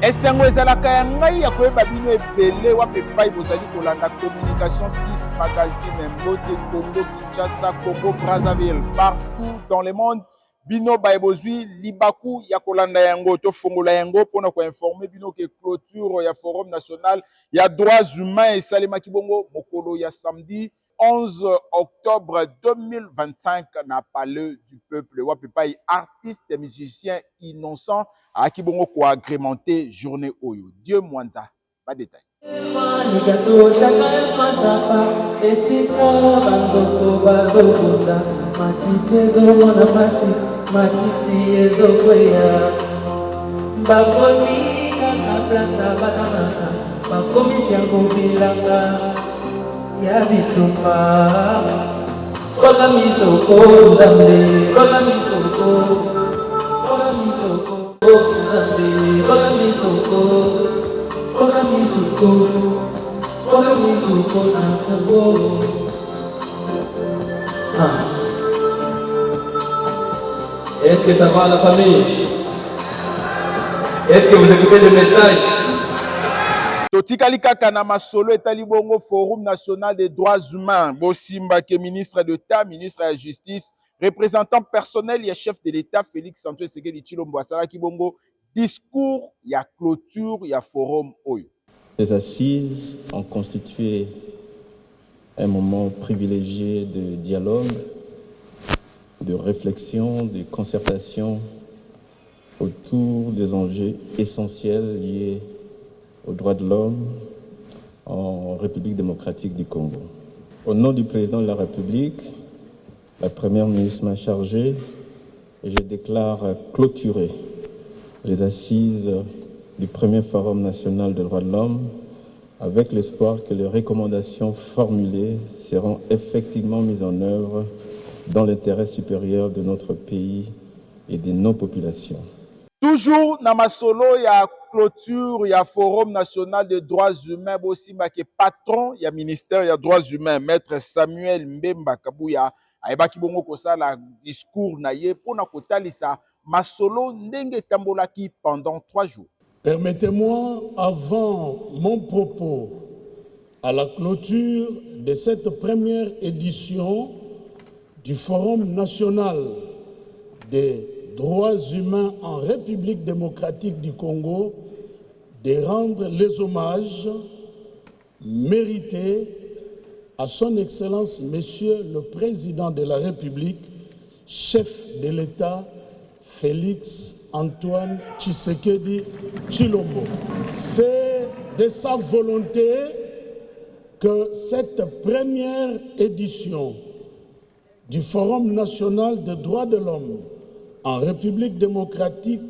esengo ezalaka ya ngai ya koyeba bino ebele wape epai bozali kolanda Communication 6 magazine Mbote Congo Kinshasa Congo Brazzaville partout dans le monde bino baye bozwi libaku ya kolanda yango tofongola yango mpona koinforme bino ke clôture ya forum national ya droits humains esalemaki bongo mokolo ya samedi 11 octobre 2025 na Palais du Peuple. Wapipai artiste et musicien innocent à qui bongo ko agrémenté journée Oyo. Dieu Mwanza. Pas de détail. Ya bitumba kola misoko zambe kola misoko zambe kola misoko na Congo. Est-ce que ça va la famille? Est-ce que vous écoutez le message? Totikali kaka na masolo etali bongo Forum national des droits humains Bosimba ke ministre d'État, ministre de la Justice, représentant personnel et chef de l'État Félix Antoine Tshisekedi Tshilombo asalaki bongo discours ya clôture ya forum Oyo. Les assises ont constitué un moment privilégié de dialogue, de réflexion, de concertation autour des enjeux essentiels liés aux droits de l'homme en République démocratique du Congo. Au nom du président de la République, la première ministre m'a chargé et je déclare clôturer les assises du premier Forum national des droits de l'homme avec l'espoir que les recommandations formulées seront effectivement mises en œuvre dans l'intérêt supérieur de notre pays et de nos populations. Toujours na masolo ya clôture ya Forum national des droits humains Bosimba ke patron ya ministère ya droits humains maître Samuel Mbemba Kabuya ayebaki bongo kosala discours na ye pona kotalisa masolo ndenge tambolaki pendant 3 jours. Permettez-moi, avant mon propos à la clôture de cette première édition du Forum national des droits humains en République démocratique du Congo, de rendre les hommages mérités à son Excellence, Monsieur le Président de la République, chef de l'État, Félix Antoine Tshisekedi Tshilombo. C'est de sa volonté que cette première édition du Forum national des droits de l'homme en République démocratique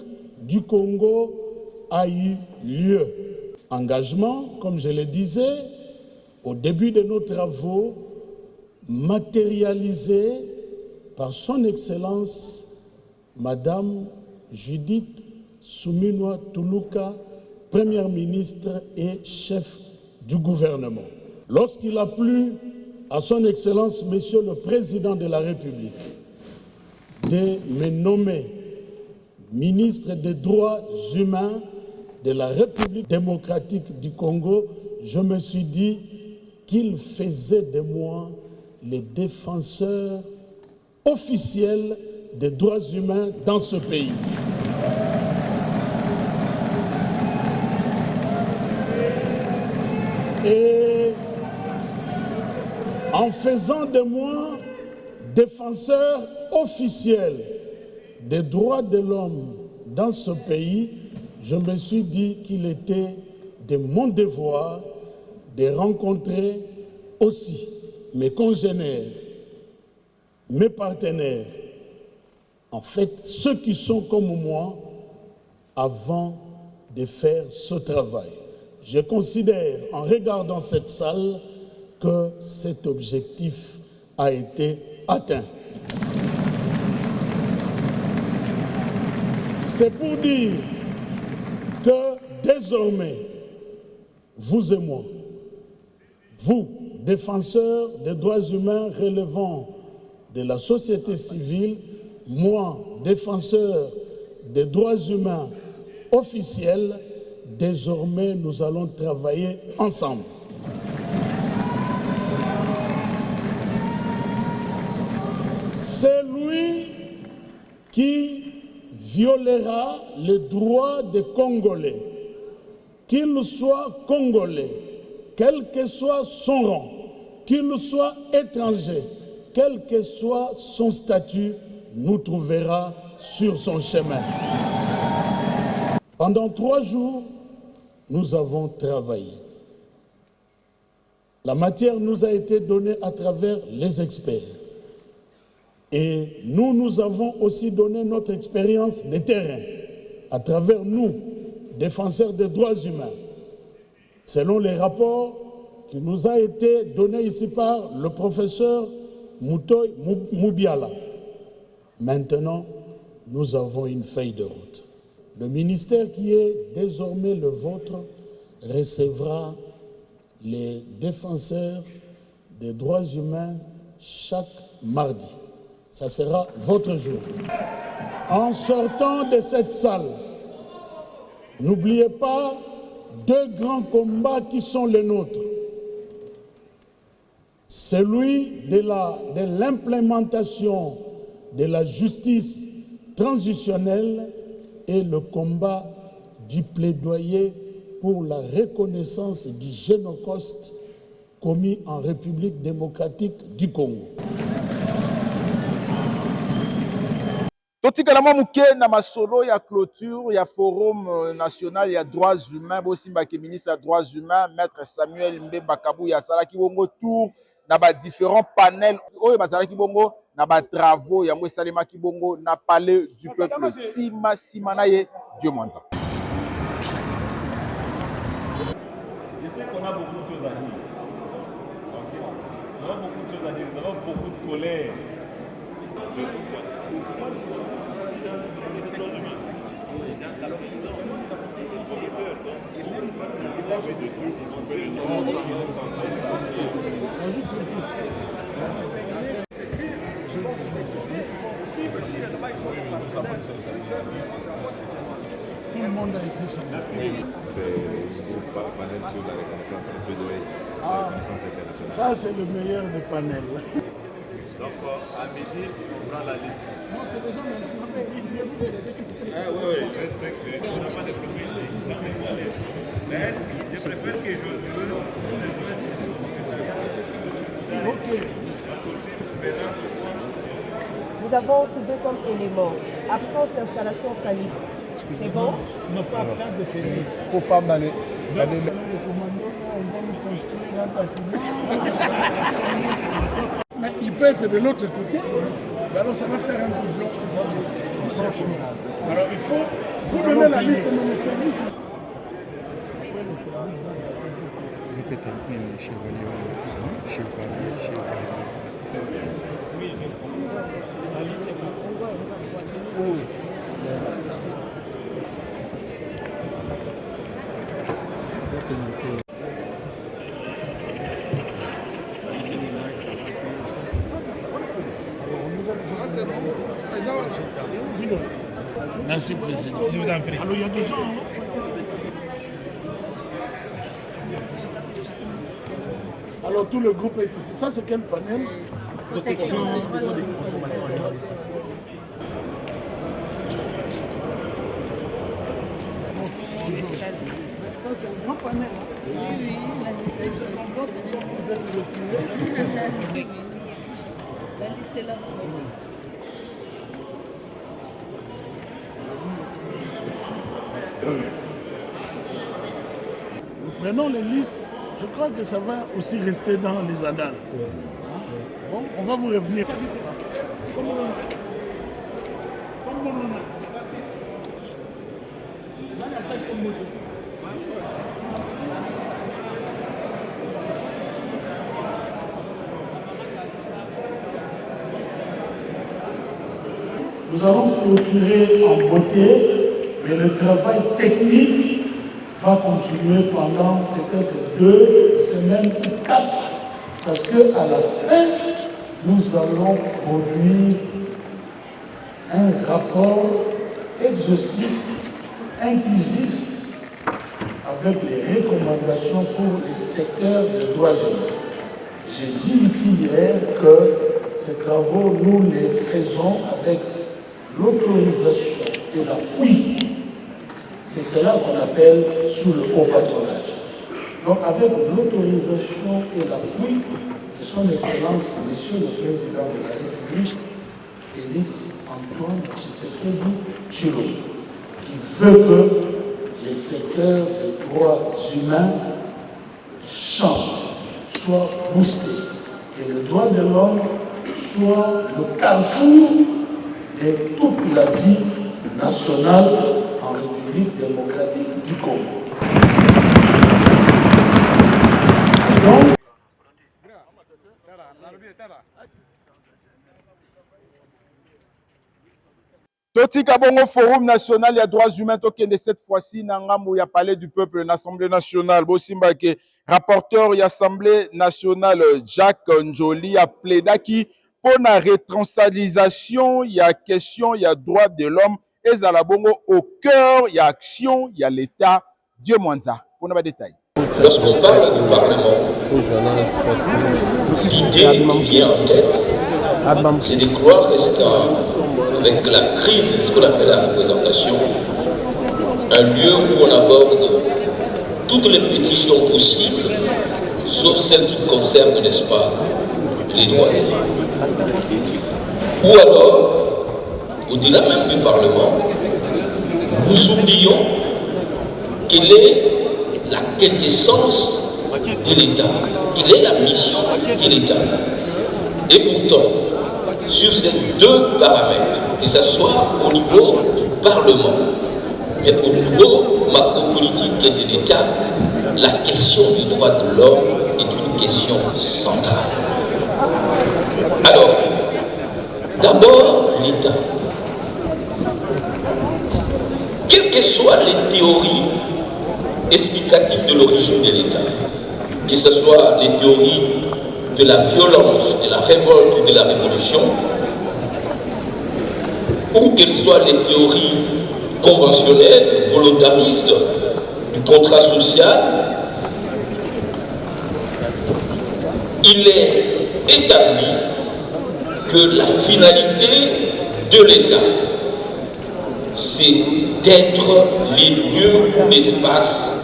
du Congo a eu lieu. Engagement, comme je le disais, au début de nos travaux, matérialisé par son Excellence, Madame Judith Suminwa Tuluka, Première ministre et chef du gouvernement. Lorsqu'il a plu à son Excellence, Monsieur le Président de la République, de me nommer ministre des droits humains de la République démocratique du Congo, je me suis dit qu'il faisait de moi le défenseur officiel des droits humains dans ce pays. Et en faisant de moi défenseur officiel des droits de l'homme dans ce pays, je me suis dit qu'il était de mon devoir de rencontrer aussi mes congénères, mes partenaires, en fait ceux qui sont comme moi, avant de faire ce travail. Je considère, en regardant cette salle, que cet objectif a été atteint. C'est pour dire que désormais, vous et moi, vous, défenseurs des droits humains relevant de la société civile, moi, défenseur des droits humains officiels, désormais nous allons travailler ensemble. Celui qui violera les droits des Congolais, qu'il soit congolais, quel que soit son rang, qu'il soit étranger, quel que soit son statut, nous trouvera sur son chemin. Pendant 3 jours, nous avons travaillé. La matière nous a été donnée à travers les experts. Et nous avons aussi donné notre expérience de terrain à travers nous, défenseurs des droits humains. Selon les rapports qui nous a été donnés ici par le professeur Moutoy Moubiala. Maintenant, nous avons une feuille de route. Le ministère qui est désormais le vôtre recevra les défenseurs des droits humains chaque mardi. Ça sera votre jour. En sortant de cette salle, n'oubliez pas 2 grands combats qui sont les nôtres. Celui de l'implémentation de la justice transitionnelle et le combat du plaidoyer pour la reconnaissance du génocide commis en République démocratique du Congo. Totikala muke na masolo ya clôture ya forum national ya droits humains bosimba ke ministre ya droits humains maître Samuel Mbemba Kabuya asalaki bongo tour na ba différents panels oyo bazalaki bongo na ba travaux yango esalemaki bongo na palais du peuple sima na ye Dieu Mwanza. Je sais qu'on a beaucoup de choses à dire. Okay. On a beaucoup de choses à dire, nous avons beaucoup de colère. Tout le monde a écrit son Merci. C'est le groupe panel sur la reconnaissance et le plaidoyer de la reconnaissance internationale. Ça, c'est le meilleur des panels. Donc, à midi, on prend la liste. Non, c'est déjà maintenant. Ah oui, il reste 5 minutes. On n'a pas de problème. Mais je préfère que Josué. Ok. Nous avons trouvé comme élément absence d'installation sanitaire. C'est bon? Non, pas absence de famille. Pour femmes dans les Le commando, on va nous construire un bâtiment. Mais il peut être de l'autre côté. Mais alors ça va faire un coup de bloc. Alors il faut vous donner la liste de nos services. Répétez, chevalier, chevalier. Oui. Merci, Président. Je vous en prie. Alors, il y a des gens. Alors, tout le groupe est ici. Ça, c'est quel panel? Protection des consommateurs. Ça, c'est un grand panel. Oui, la liste Vous êtes retiré. La liste est là. Nous prenons les listes. Je crois que ça va aussi rester dans les annales. Bon, on va vous revenir. Nous allons clôturer en beauté, mais le travail technique va continuer pendant peut-être 2 semaines ou 4. Parce qu'à la fin, nous allons produire un rapport exhaustif, inclusif, avec les recommandations pour les secteurs des droits humains. J'ai dit ici hier que ces travaux, nous les faisons avec l'autorisation et l'appui. C'est cela qu'on appelle sous le haut patronage. Donc avec l'autorisation et l'appui de son Excellence, Monsieur le Président de la République, Félix Antoine Tshisekedi Tshilombo, qui veut que les secteurs des droits humains changent, soient boostés, et le droit de l'homme soit le carrefour de toute la vie nationale en République démocratique du Congo. Donc, Totika Bongo Forum National des droits humains tokende cette fois-ci nangambo ya Palais du Peuple l'Assemblée nationale bosimba ke rapporteur de l'Assemblée nationale Jacques Njoli a plaidaki pour la rétransialisation il y a question il y a droit de l'homme et la bongo au cœur il y a action il y a l'État Dieu Mwanza pour nos détails. Lorsqu'on parle du Parlement, l'idée qui vient en tête, c'est de croire qu'avec la crise, ce qu'on appelle la représentation, un lieu où on aborde toutes les pétitions possibles, sauf celles qui concernent, n'est-ce pas, les droits des hommes. Ou alors, au-delà même du Parlement, nous oublions quelle est la quintessence de l'État, quelle est la mission de l'État. Et pourtant, sur ces deux paramètres, que ce soit au niveau du Parlement, mais au niveau macropolitique de l'État, la question du droit de l'homme est une question centrale. Alors, d'abord, l'État. Quelles que soient les théories explicatives de l'origine de l'État, que ce soit les théories de la violence, de la révolte ou de la révolution, ou qu'elles soient les théories conventionnelles, volontaristes, du contrat social, il est établi que la finalité de l'État, c'est d'être les lieux, l'espace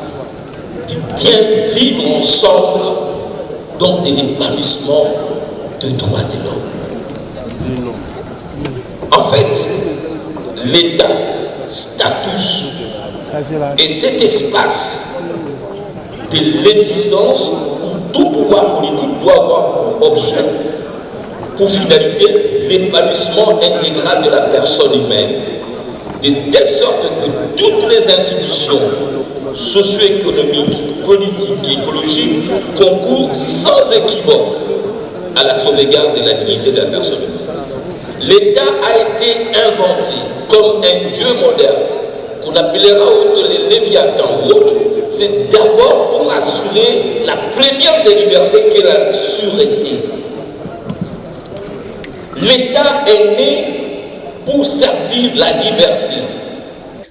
du bien vivre ensemble, donc de l'épanouissement de droits de l'homme. En fait, l'État, status, et cet espace de l'existence où tout pouvoir politique doit avoir pour objet, pour finalité, l'épanouissement intégral de la personne humaine, de telle sorte que toutes les institutions socio-économiques, politiques et écologiques concourent sans équivoque à la sauvegarde de la dignité de la personne humaine. L'État a été inventé comme un dieu moderne, qu'on appellera les Léviathans ou autres. C'est d'abord pour assurer la première des libertés qu'est la sûreté. L'État est né pour servir la liberté.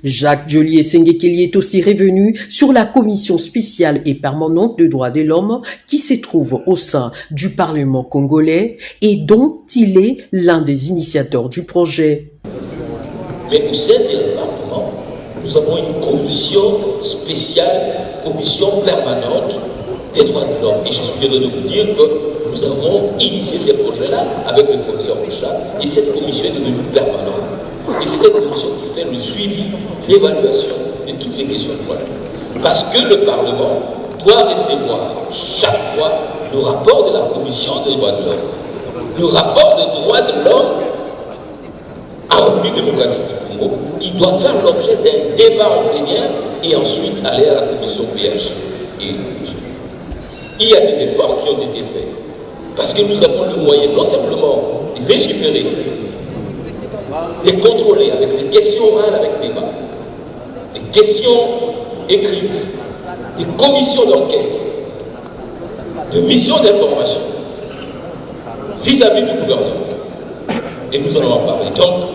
Jacques Njoli Sengekeli est aussi revenu sur la commission spéciale et permanente de droits de l'homme qui se trouve au sein du Parlement congolais et dont il est l'un des initiateurs du projet. Mais au sein du Parlement, nous avons une commission spéciale, commission permanente des droits de l'homme. Et je suis heureux de vous dire que nous avons initié ces projets-là avec le professeur Rocha et cette commission est devenue permanente. Et c'est cette commission qui fait le suivi, l'évaluation de toutes les questions de droits de l'homme. Parce que le Parlement doit recevoir chaque fois le rapport de la commission des droits de l'homme. Le rapport des droits de l'homme en République démocratique du Congo qui doit faire l'objet d'un débat en plénière et ensuite aller à la commission PH. Et il y a des efforts qui ont été faits. Parce que nous avons le moyen non simplement de légiférer, de contrôler avec des questions orales, avec débat, des questions écrites, des commissions d'enquête, de missions d'information vis-à-vis du gouvernement. Et nous allons en parler. Donc,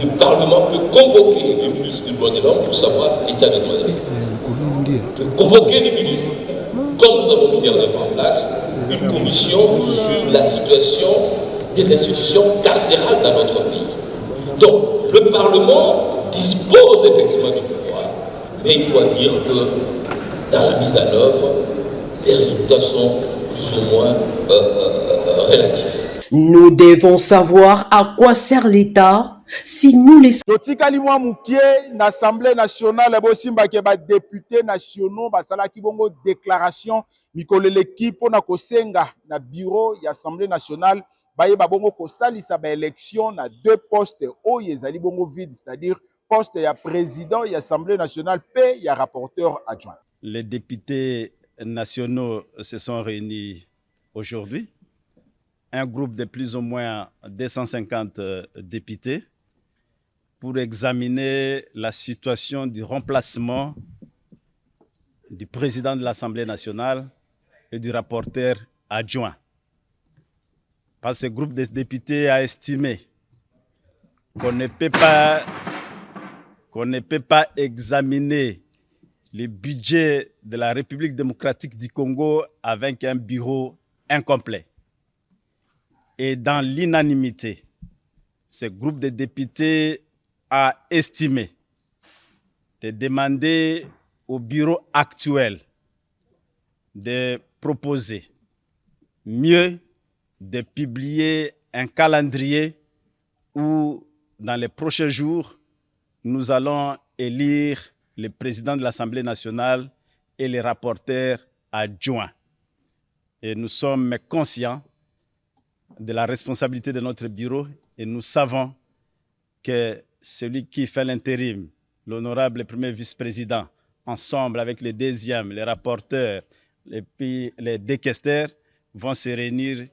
le Parlement peut convoquer le ministre du droit de l'homme pour savoir l'état des droits de l'homme. convoquer les ministres, comme nous avons mis dernièrement en place une commission sur la situation des institutions carcérales dans notre pays. Donc, le Parlement dispose effectivement du pouvoir, mais il faut dire que dans la mise en œuvre, les résultats sont plus ou moins relatifs. Nous devons savoir à quoi sert l'État si nous les... totikali mwa mukie na Assemblée nationale bosimba ke ba députés nationaux basalaki bongo déclaration mikolo l'équipe na kosenga na bureau ya Assemblée nationale bayeba bongo kosalisa ba élection na deux postes oyo ezali bongo vide, c'est-à-dire poste ya président ya Assemblée nationale pe ya rapporteur adjoint. Les députés nationaux se sont réunis aujourd'hui. Un groupe de plus ou moins 250 députés pour examiner la situation du remplacement du président de l'Assemblée nationale et du rapporteur adjoint. Parce que ce groupe de députés a estimé qu'on ne peut pas examiner le budget de la République démocratique du Congo avec un bureau incomplet. Et dans l'unanimité, ce groupe de députés a estimé de demander au bureau actuel de proposer mieux de publier un calendrier où, dans les prochains jours, nous allons élire le président de l'Assemblée nationale et les rapporteurs adjoints. Et nous sommes conscients de la responsabilité de notre bureau et nous savons que celui qui fait l'intérim, l'honorable premier vice-président, ensemble avec les deuxièmes, les rapporteurs et puis les décaisseurs, vont se réunir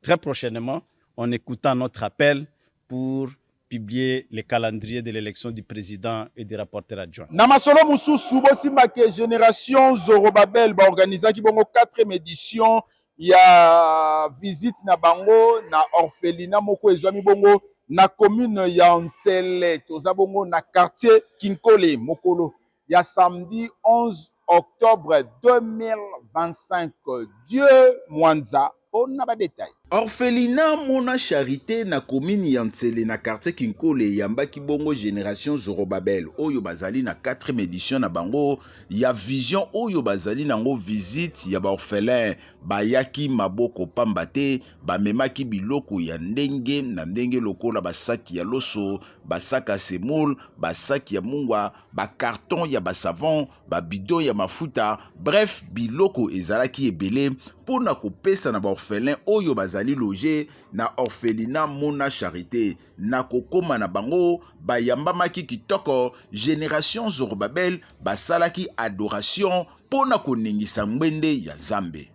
très prochainement en écoutant notre appel pour publier le calendrier de l'élection du président et du rapporteur adjoint. Namasolo mususu bosimba ke Génération Zorobabel ba organisaki bongo 4e édition ya visite na bango na orphelinat moko ezwami bongo na commune ya Ntsele toza bongo na quartier Kinkole mokolo ya samedi 11 octobre 2025. Dieu Mwanza on a pas de détails. Orphelinat Mona Charité na commune ya Ntsele na quartier Kinkole yambaki bongo Génération Zorobabel oyo bazali na 4e édition na bango ya vision oyo bazali nango visite ya ba orphelin bayaki maboko pambate bamemaki biloko ya ndenge na ndenge lokola basaki ya loso basaka semoule basaki ya mungwa bakarton ya basavon babidon ya mafuta bref biloko ezalaki ebele mpona kopesa na baorphelin oyo bazali loge na orphelinat Mona Charité na kokoma na bango bayambamaki kitoko Génération Zorobabel basalaki adoration mpona koningisa ngwende ya Zambe.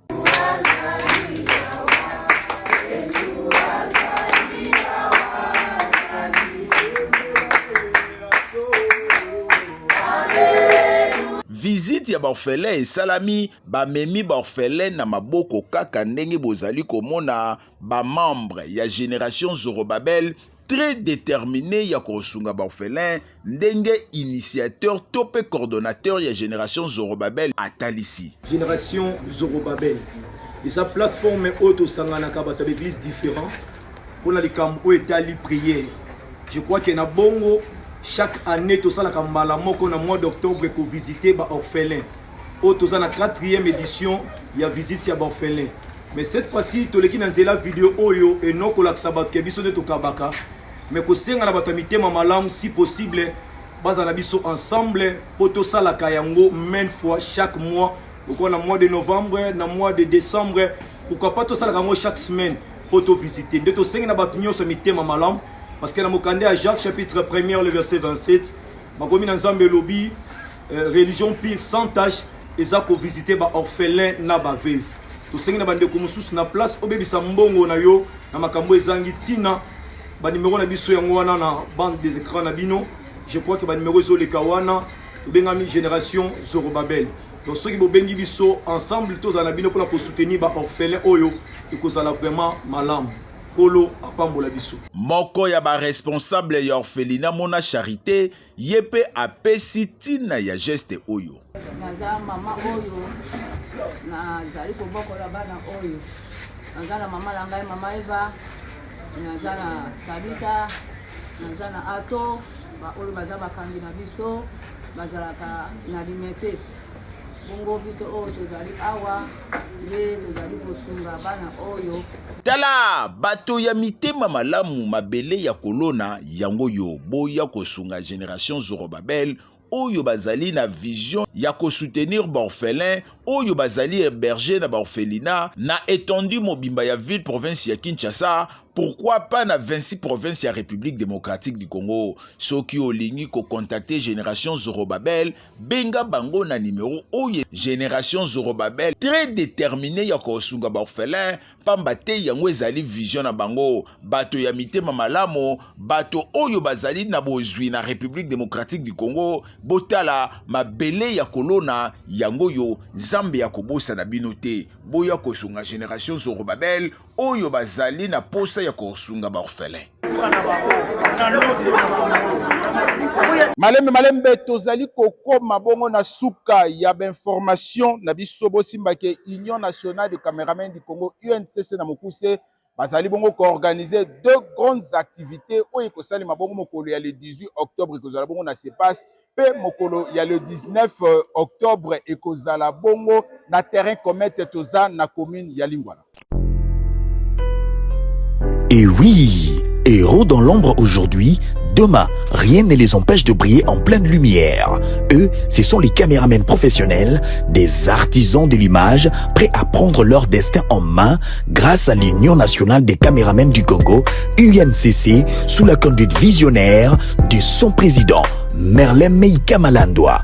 Visite ya baorphelin esalami bamemi baorphelin na maboko kaka ndenge bozali komona ba membre ya Génération Zorobabel très déterminé ya kosunga baorphelin ndenge initiateur tope coordonnateur ya Génération Zorobabel atalisi. Génération Zorobabel et sa plateforme auto sanganaka bato d'église différents pour la likambo etali prière. Je crois qu'il y a bongo chaque année tout ça la kambala moko na mois d'octobre pour visiter ba orphelin. Auto ça na 4e édition il y a visite ya ba orphelin. Mais cette fois-ci to leki na nzela vidéo oyo et non ko la sabat ke biso de to kabaka. Mais ko senga na bato mitema malamu si possible baza na biso ensemble pour to ça la kayango main fois chaque mois. Donc on a mois de novembre, na mois de décembre, pourquoi pas tout ça la chaque semaine pour te visiter. De to senga na bato nyonso mitema malamu. Parce que dans mon candidat à Jacques chapitre 1er le verset 27, ma commune en Zambé lobby religion pire sans tâche et ça pour visiter ba orphelin na ba veuve. To sengi na bande ko mususu na place obebisa mbongo na yo na makambo ezangi tina ba numéro na biso yango wana na bande des écrans na bino. Je crois que ba numéro zo le kawana to bengami Génération Zorobabel. Donc ceux qui bo bengi biso ensemble tous na bino pour soutenir ba orphelin oyo et ko ça la vraiment malam. Kolo apambola biso. Moko ya ba responsable ya orphelinat Mona Charité yepe apesi tina ya geste oyo. Naza mama oyo nazali kobokola bana oyo. Naza na mama na ngai mama Eva, naza na Tabita, naza na Ato, ba oyo baza bakambi na biso, bazalaka na limete. Bongo biso oyo tozali awa, nde tozali kosunga bana oyo. Tala bato ya mitema malamu mabele ya kolona yango yo boya kosunga Génération Zorobabel oyo bazali na vision ya ko soutenir ba orphelin oyo bazali héberger na ba orphelinat na étendue mobimba ya ville province ya Kinshasa. Pourquoi pas na 26 provinces ya République démocratique du Congo? Soki olingi ko contacter Génération Zorobabel, benga bango na numéro oye. Génération Zorobabel très déterminé ya ko sunga ba orphelin, pamba te yango ezali vision na bango. Bato ya mitema malamo, bato oyo bazali na bozwi na République démocratique du Congo, botala mabele ya kolona yango yo Zambe ya kobosa na binote. Boya ko sunga Génération Zorobabel oyo bazali na posa ya kosunga ba orphelin. Malembe tozali kokoma bongo na suka ya information na biso bosimba ke Union nationale de caméramens du Congo UNCC na mokuse bazali bongo ko organiser deux grandes activités oyo kosali mabongo mokolo ya le 18 octobre kozala bongo na CEPAS pe mokolo ya le 19 octobre ekozala bongo na terrain comète toza na commune ya Lingwala. Et oui, héros dans l'ombre aujourd'hui, demain, rien ne les empêche de briller en pleine lumière. Eux, ce sont les caméramens professionnels, des artisans de l'image, prêts à prendre leur destin en main grâce à l'Union nationale des caméramens du Congo, UNCC, sous la conduite visionnaire de son président, Merlin Meïka Malandoa.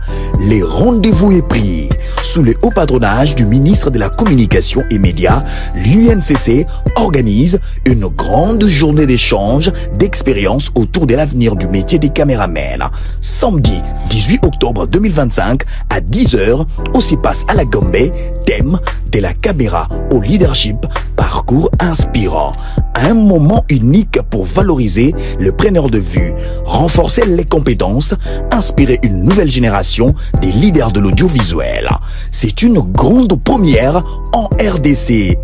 Les rendez-vous est pris. Sous le haut patronage du ministre de la Communication et Médias, l'UNCC organise une grande journée d'échange, d'expérience autour de l'avenir du métier des caméramens. Samedi 18 octobre 2025 à 10h, au CEPAS à la Gombe, thème de la caméra au leadership, parcours inspirant. Un moment unique pour valoriser le preneur de vue, renforcer les compétences, inspirer une nouvelle génération des leaders de l'audiovisuel. C'est une grande première en RDC.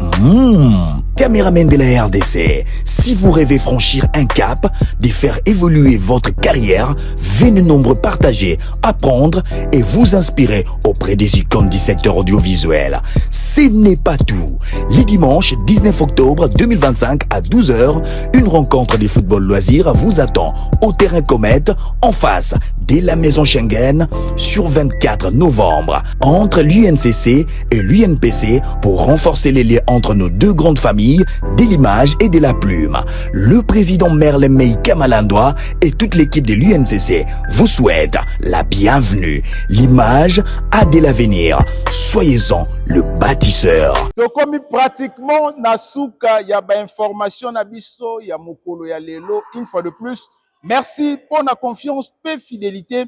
Caméraman de la RDC, si vous rêvez franchir un cap, de faire évoluer votre carrière, venez nombreux partager, apprendre et vous inspirer auprès des icônes du secteur audiovisuel. Ce n'est pas tout. Les dimanches 19 octobre 2025 à 12h, une rencontre de football loisirs vous attend au terrain Comète en face de la maison Schengen sur 24 novembre entre l'UNCC et l'UNPC pour renforcer les liens entre nos deux grandes familles de l'image et de la plume. Le président Merlin Meïka Malandoa et toute l'équipe de l'UNCC vous souhaitent la bienvenue. L'image a de l'avenir. Soyez-en le bâtisseur. Donc comme pratiquement nasuka ya ba information na biso ya mokolo ya lelo une fois de plus. Merci pour la confiance et fidélité.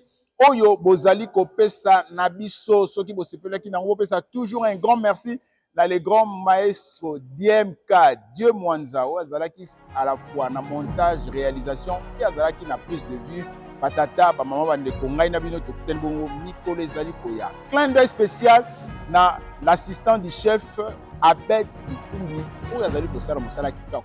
Oyo bozali kopesa na biso soki bosepelaki nango pesa toujours un grand merci. Là, le grand maestro DMK, Dieu Mwanzao, Azalaki à la fois na montage, réalisation, et Azalaki na prise de vue, patata, maman Bande Kongai, Nabino, Tenbongo, Nicolas Zalikoya. Clin d'œil spécial na l'assistant du chef Abed Ikungi, où Azali Kosala Moussala Kitoko.